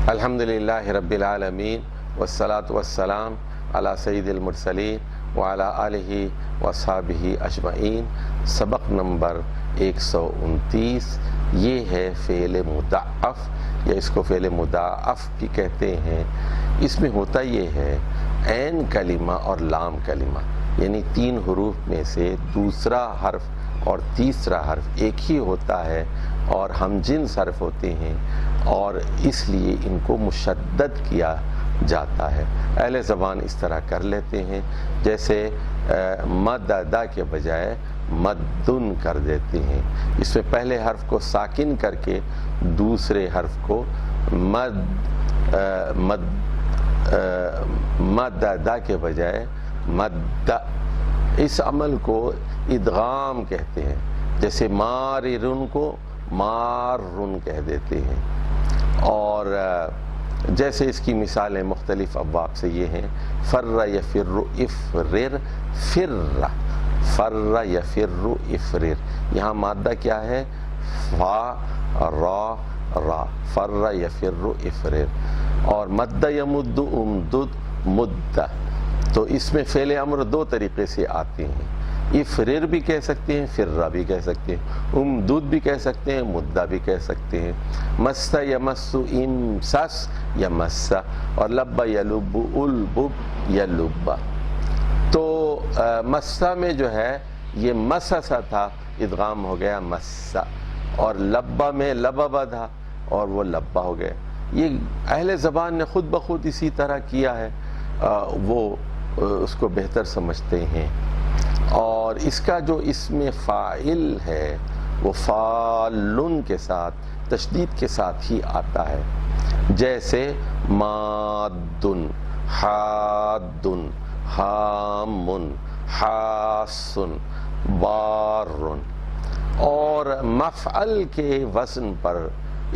الحمدللہ رب العالمین والصلاة والسلام علی سید المرسلین وعلی آلہ وصحبہ اجمعین۔ سبق نمبر 129، یہ ہے فعل مضاعف، یا اس کو فعل مضاعف بھی کہتے ہیں۔ اس میں ہوتا یہ ہے عین کلمہ اور لام کلمہ، یعنی 3 حروف میں سے دوسرا حرف اور تیسرا حرف ایک ہی ہوتا ہے اور ہم جنس حرف ہوتے ہیں، اور اس لیے ان کو مشدد کیا جاتا ہے۔ اہل زبان اس طرح کر لیتے ہیں، جیسے مددا کے بجائے مدن کر دیتے ہیں۔ اس میں پہلے حرف کو ساکن کر کے دوسرے حرف کو مددا کے بجائے مد، اس عمل کو ادغام کہتے ہیں۔ جیسے ماررن کو ماررن کہہ دیتے ہیں۔ اور جیسے اس کی مثالیں مختلف ابواب سے یہ ہیں، فر یفر افرر فر، فر یفر افرر، یہاں مادہ کیا ہے؟ فا را را، فر یفر افرر۔ اور مد یمد امدد مد، تو اس میں فعل امر 2 طریقے سے آتے ہیں، افرر بھی کہہ سکتے ہیں، فرا بھی کہہ سکتے ہیں، امدد بھی کہہ سکتے ہیں، مدہ بھی کہہ سکتے ہیں۔ مس یمس امسس یمس، اور لب یلب البب یلب۔ تو مسا میں جو ہے یہ مسسا تھا، ادغام ہو گیا مسا، اور لبا میں لببا تھا اور وہ لبا ہو گیا۔ یہ اہل زبان نے خود بخود اسی طرح کیا ہے، وہ اس کو بہتر سمجھتے ہیں۔ اور اس کا جو اسم فاعل ہے وہ فالن کے ساتھ تشدید کے ساتھ ہی آتا ہے، جیسے مادن، حادن، حامن، حاسن، بارن۔ اور مفعل کے وزن پر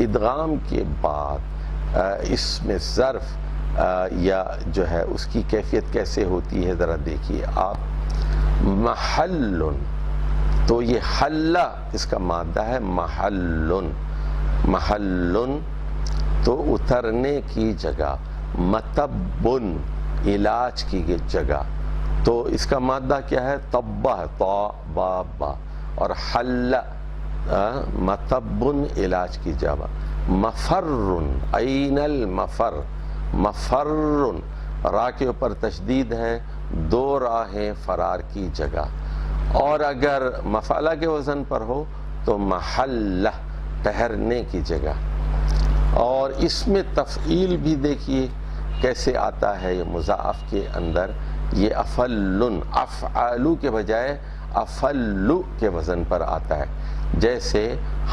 ادغام کے بعد اس میں ظرف یا جو ہے اس کی کیفیت کیسے ہوتی ہے ذرا دیکھیے آپ۔ محلن، تو یہ حلہ اس کا مادہ ہے، محلن، محلن تو اترنے کی جگہ، مطبن علاج کی جگہ، تو اس کا مادہ کیا ہے؟ طبہ، طا با با، اور حل مطبن علاج کی جگہ۔ مفرن، عین المفر، مفرن، را کے اوپر تشدید ہے، 2 راہیں فرار کی جگہ۔ اور اگر مفعلہ کے وزن پر ہو تو محلہ، ٹھہرنے کی جگہ۔ اور اس میں تفعیل بھی دیکھیے کیسے آتا ہے یہ مضاعف کے اندر، یہ افلن، افعلو کے بجائے افلو کے وزن پر آتا ہے۔ جیسے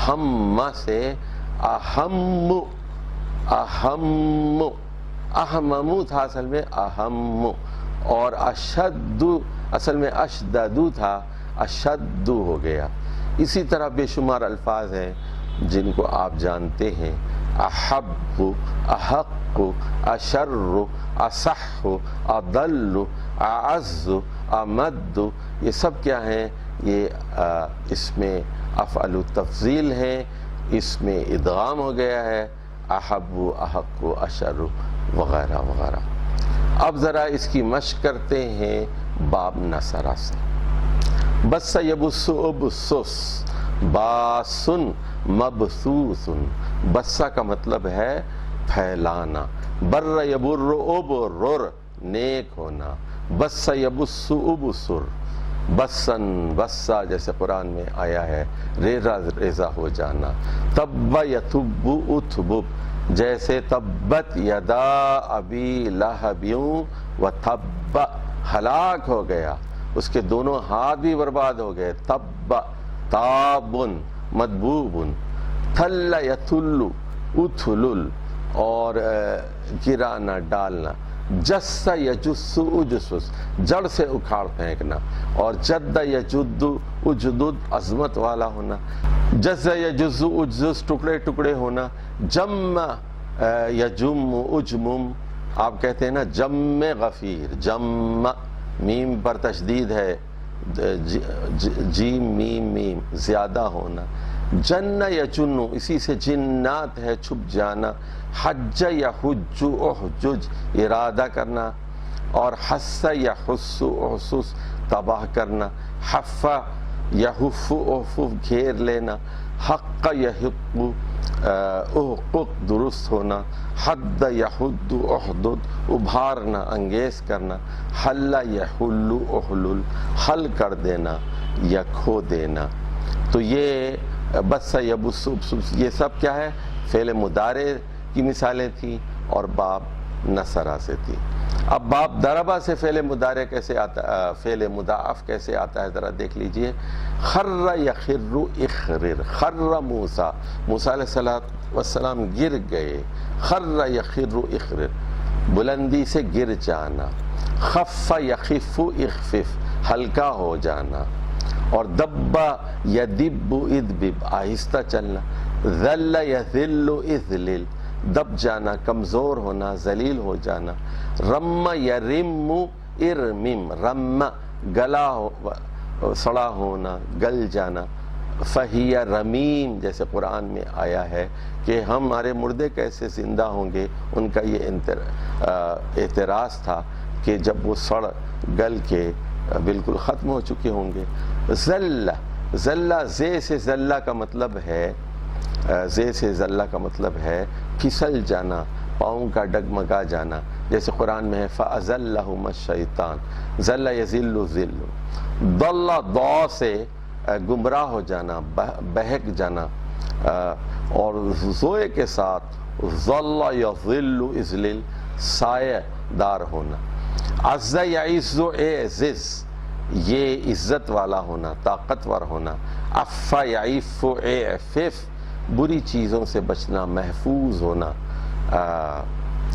ہم سے اہم، اہم، اہممو تھا اصل میں اہم، اور اشد اصل میں اشددو تھا، اشدو ہو گیا۔ اسی طرح بے شمار الفاظ ہیں جن کو آپ جانتے ہیں، احب، احق، اشر، اصح، اضل، اعز، امد، یہ سب کیا ہیں؟ یہ اس میں افعل التفضیل ہیں، اس میں ادغام ہو گیا ہے، احب، احق، اشر وغیرہ وغیرہ۔ اب ذرا اس کی مشق کرتے ہیں باب نصرہ سے۔ بس یبس ابسس، باسن مبسوسن، بسا کا مطلب ہے پھیلانا، بر یبر ابرر، نیک ہونا، بس یبس ابسر، بسن بسا جیسے قرآن میں آیا ہے ریزہ ریزہ ہو جانا، تب یتب اتبب، جیسے تبت یدا ابی لہب وتب، ہلاک ہو گیا، اس کے دونوں ہاتھ بھی برباد ہو گئے، تب، تابن مدبوبن، تھل یتھل اتھلل، اور گرانا ڈالنا، جس یجس اجسس، جڑ سے اکھاڑ پھینکنا، اور جد یجد اجدد، عظمت والا ہونا، جز یجز اجزس، ٹکڑے ٹکڑے ہونا، جم یجم اجمم، آپ کہتے ہیں نا جم غفیر، جم میم پر تشدید ہے، جیم میم میم، زیادہ ہونا، جن یجن اسی سے جنات ہے چھپ جانا، حج یحج احجج ارادہ کرنا، اور حس یحس احسس تباہ کرنا، حف یحف احفف گھیر لینا، حق یحق احقق درست ہونا، حد یحد احدد ابھارنا انگیز کرنا، حل یحل احلل حل کر دینا یا کھو دینا۔ تو یہ بس یبس یہ سب کیا ہے؟ فعل مضارع کی مثالیں تھیں اور باب نصرہ سے تھی۔ اب باب ضربہ سے فعل مضارع کیسے آتا، فعل مضاعف کیسے آتا ہے ذرا دیکھ لیجئے۔ خر یخر اخرر، خر موسیٰ، موسیٰ علیہ السلام گر گئے، خر یخر اخرر بلندی سے گر جانا، خف یخف اخفف ہلکا ہو جانا، اور دبا یدب ادبب آہستہ چلنا، ذل یذل اذلل دب جانا کمزور ہونا ذلیل ہو جانا، رم یرم ارمم رم گلا سڑا ہونا گل جانا، فہی رمیم جیسے قرآن میں آیا ہے کہ ہمارے مردے کیسے زندہ ہوں گے، ان کا یہ اعتراض تھا کہ جب وہ سڑ گل کے بالکل ختم ہو چکے ہوں گے۔ ذلہ، ذلہ زے سے ذلہ کا مطلب ہے، زے سے ذلہ کا مطلب ہے پھسل جانا، پاؤں کا ڈگمگا جانا، جیسے قرآن میں ہے فَأَزَلَّهُمَ الشَّيْطَانُ ذَلَّ يَذِلُّ ذِلُّ، ضل ضا سے گمراہ ہو جانا، بہک جانا، اور زوئے کے ساتھ ظل یظل اذلل سایہ دار ہونا، عز یعز اعزز یہ عزت والا ہونا، طاقتور ہونا، عف یعف اعفف بری چیزوں سے بچنا، محفوظ ہونا،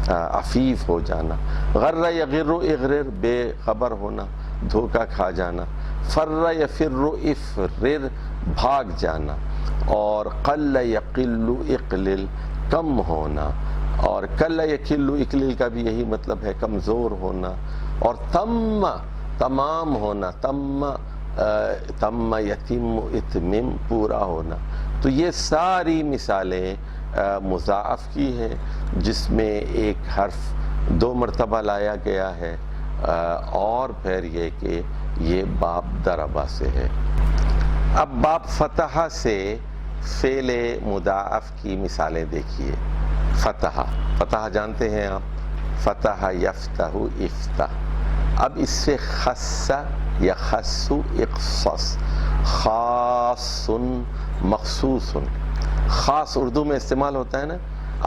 عفیف ہو جانا، غر یغر اغرر بے خبر ہونا، دھوکہ کھا جانا، فر یفر افرر بھاگ جانا، اور قل یقل اقلل کم ہونا، اور قل یقل اقلل کا بھی یہی مطلب ہے کمزور ہونا، اور تم تمام ہونا، تم یتم اتمم پورا ہونا۔ تو یہ ساری مثالیں مضاعف کی ہیں جس میں ایک حرف 2 مرتبہ لایا گیا ہے، اور پھر یہ کہ یہ باب ضربہ سے ہے۔ اب باب فتح سے فعل مضاعف کی مثالیں دیکھیے۔ فتح، فتح جانتے ہیں آپ، فتح یفتح افتح، اب اس سے خص یخص اقصص، خاص مخصوص، خاص اردو میں استعمال ہوتا ہے نا،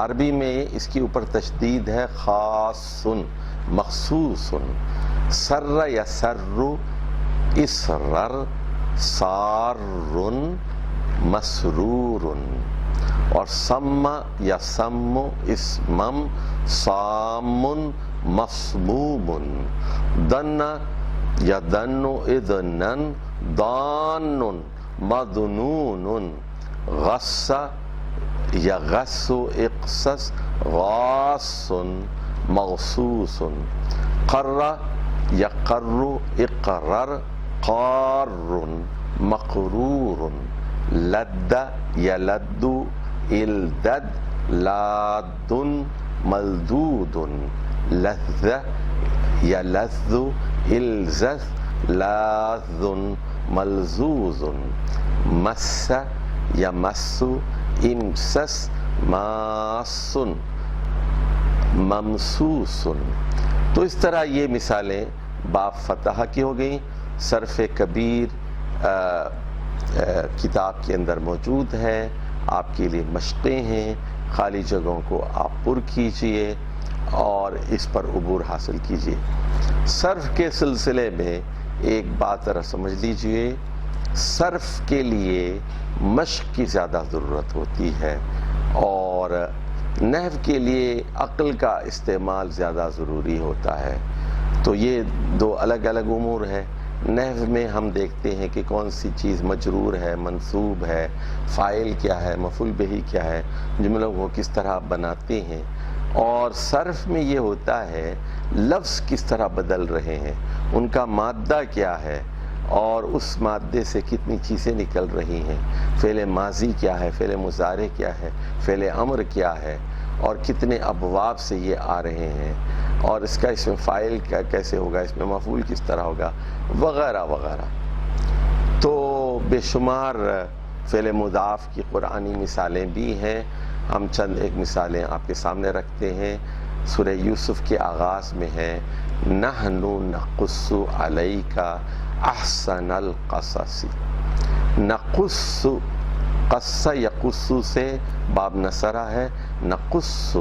عربی میں اس کی اوپر تشدید ہے، خاص مخصوص، سر یسر اسرر سار مسرور، اور سم یسم اسمم سام مسموم، دن یدن اذنن دان مدنون، غص یغص اقصص غاص مغصوص، قر یقر اقرر قار مقرور، لد یلد الدد لاد ملدود، لذ یلذ الزذ لاذ ملزوز، مس یمس امسس ماس ممسوس۔ تو اس طرح یہ مثالیں باب فتح کی ہو گئیں۔ صرف کبیر کتاب کے اندر موجود ہے، آپ کے لیے مشقیں ہیں، خالی جگہوں کو آپ پر کیجئے اور اس پر عبور حاصل کیجئے۔ صرف کے سلسلے میں ایک بات ذرا سمجھ لیجئے، صرف کے لیے مشق کی زیادہ ضرورت ہوتی ہے، اور نحو کے لیے عقل کا استعمال زیادہ ضروری ہوتا ہے۔ تو یہ 2 الگ الگ امور ہے۔ نحو میں ہم دیکھتے ہیں کہ کون سی چیز مجرور ہے، منصوب ہے، فاعل کیا ہے، مفعول بہ کیا ہے، جملوں کو کس طرح بناتے ہیں، اور صرف میں یہ ہوتا ہے لفظ کس طرح بدل رہے ہیں، ان کا مادہ کیا ہے، اور اس مادے سے کتنی چیزیں نکل رہی ہیں، فعل ماضی کیا ہے، فعل مضارع کیا ہے، فعل امر کیا ہے، اور کتنے ابواب سے یہ آ رہے ہیں، اور اس کا اس میں فاعل کیا کیسے ہوگا، اس میں مفعول کس طرح ہوگا، وغیرہ وغیرہ۔ تو بے شمار فعل مضاف کی قرآنی مثالیں بھی ہیں۔ ہم چند ایک مثالیں آپ کے سامنے رکھتے ہیں۔ سورہ یوسف کے آغاز میں ہے نحن نقص علیک احسن القصص۔ نقص، قص یقص سے باب نصرہ ہے، نقص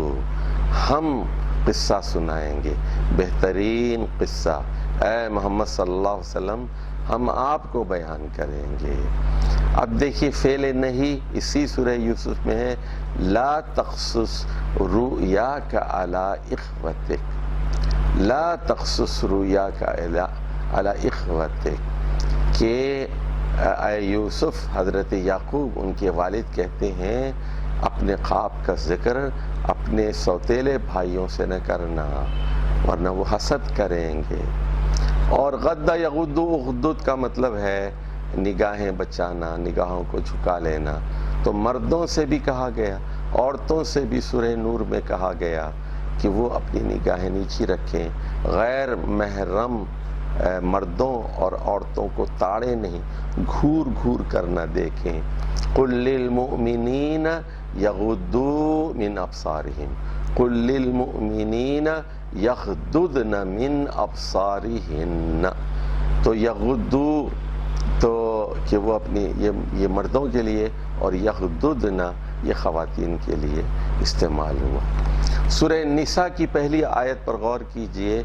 ہم قصہ سنائیں گے، بہترین قصہ اے محمد صلی اللہ علیہ وسلم ہم آپ کو بیان کریں گے۔ اب دیکھیے فعل نہیں اسی سورہ یوسف میں ہے لا تقصص رؤیاک علی اخوتک، لا تقصص رؤیاک علی اخوتک، کہ اے یوسف، حضرت یعقوب ان کے والد کہتے ہیں اپنے خواب کا ذکر اپنے سوتیلے بھائیوں سے نہ کرنا ورنہ وہ حسد کریں گے۔ اور غد یغد اغدد کا مطلب ہے نگاہیں بچانا، نگاہوں کو جھکا لینا۔ تو مردوں سے بھی کہا گیا، عورتوں سے بھی سورہ نور میں کہا گیا کہ وہ اپنی نگاہیں نیچی رکھیں، غیر محرم مردوں اور عورتوں کو تاڑے نہیں، گھور گھور کر نہ دیکھیں۔ قل للمؤمنین یغضوا من ابصارہم، قل للمؤمنین یغضضن من ابصارہن۔ تو یغضوا تو کہ وہ اپنی یہ مردوں کے لیے، اور یغضضن یہ خواتین کے لیے استعمال ہوا۔ سورہ نساء کی پہلی آیت پر غور کیجئے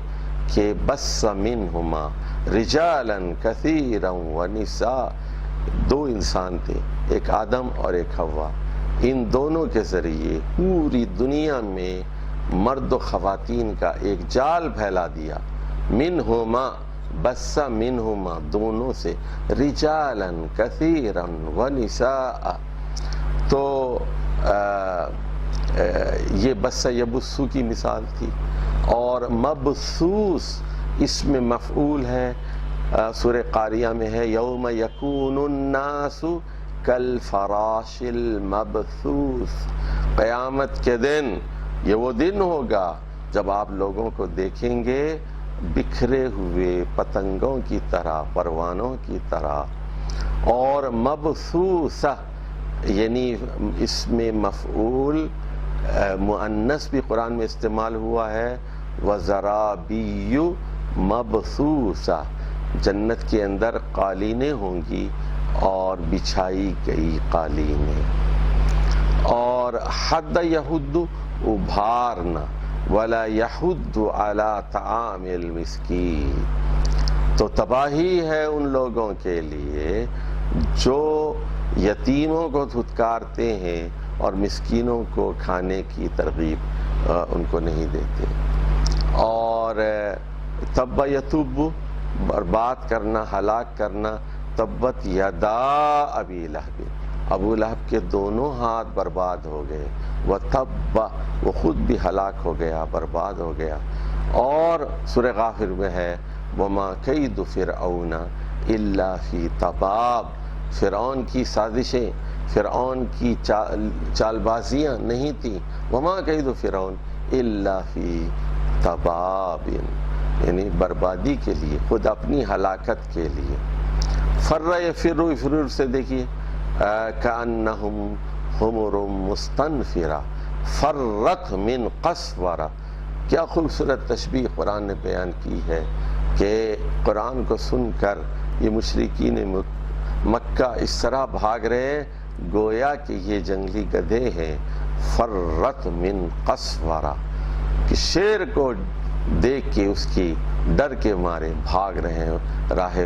کہ بث منہما رجالا کثیرا ونساء، دو انسان تھے، ایک آدم اور ایک حوا، ان دونوں کے ذریعے پوری دنیا میں مرد و خواتین کا ایک جال پھیلا دیا۔ منہما، بث منہما دونوں سے، رجالا کثیرا ونساء، تو یہ بث یبث کی مثال تھی۔ اور مبثوث اس میں مفعول ہے، سورہ قاریہ میں ہے یوم یکون الناس کالفراش المبثوث، قیامت کے دن یہ وہ دن ہوگا جب آپ لوگوں کو دیکھیں گے بکھرے ہوئے پتنگوں کی طرح، پروانوں کی طرح۔ اور مبثوثہ یعنی اس میں مفعول مؤنث بھی قرآن میں استعمال ہوا ہے، وزرابی مبثوثہ، جنت کے اندر قالینیں ہوں گی اور بچھائی گئی قالینیں۔ اور حد یحد ابھارنا، ولا یحد علی طعام المسکین، تو تباہی ہے ان لوگوں کے لیے جو یتیموں کو دھتکارتے ہیں اور مسکینوں کو کھانے کی ترغیب ان کو نہیں دیتے۔ اور تب یتوب، برباد کرنا، ہلاک کرنا، تبت یدا ابی لہب، ابو لہب کے دونوں ہاتھ برباد ہو گئے، وتب، وہ خود بھی ہلاک ہو گیا، برباد ہو گیا۔ اور سورہ غافر میں ہے وما کید فرعون الا فی تباب، فرعون کی سازشیں، فرعون کی چال بازیاں نہیں تھیں، وما کید فرعون الا فی تباب، یعنی بربادی کے لیے، خود اپنی ہلاکت کے لیے۔ فر یفر، فرور سے دیکھیے کأنہم حمر مستنفرہ فرت من قسورہ، کیا خوبصورت تشبیہ قرآن نے بیان کی ہے کہ قرآن کو سن کر یہ مشرکین مکہ اس طرح بھاگ رہے ہیں گویا کہ یہ جنگلی گدھے ہیں، فرت من قسورہ، کہ شیر کو دیکھ کے اس کی ڈر کے مارے بھاگ رہے ہیں، راہ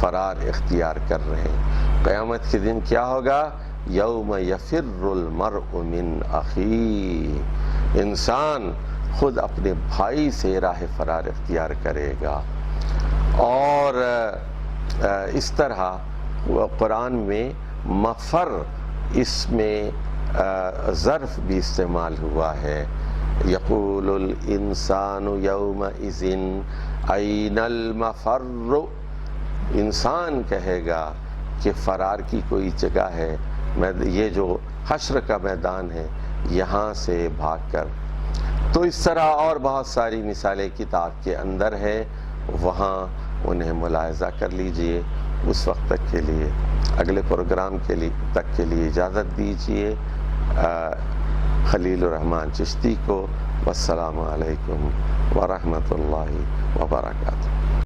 فرار اختیار کر رہے ہیں۔ قیامت کے دن کیا ہوگا؟ یوم یفر المرء من اخیہ، انسان خود اپنے بھائی سے راہ فرار اختیار کرے گا۔ اور اس طرح قرآن میں مفر اس میں ظرف بھی استعمال ہوا ہے، یقول الانسان یومئذ این المفر، انسان کہے گا کہ فرار کی کوئی جگہ ہے، یہ جو حشر کا میدان ہے یہاں سے بھاگ کر، تو اس طرح اور بہت ساری مثالیں کتاب کے اندر ہے، وہاں انہیں ملاحظہ کر لیجئے۔ اس وقت تک کے لیے، اگلے پروگرام تک کے لیے اجازت دیجئے خلیل الرحمن چشتی کو۔ والسلام علیکم ورحمۃ اللہ وبرکاتہ۔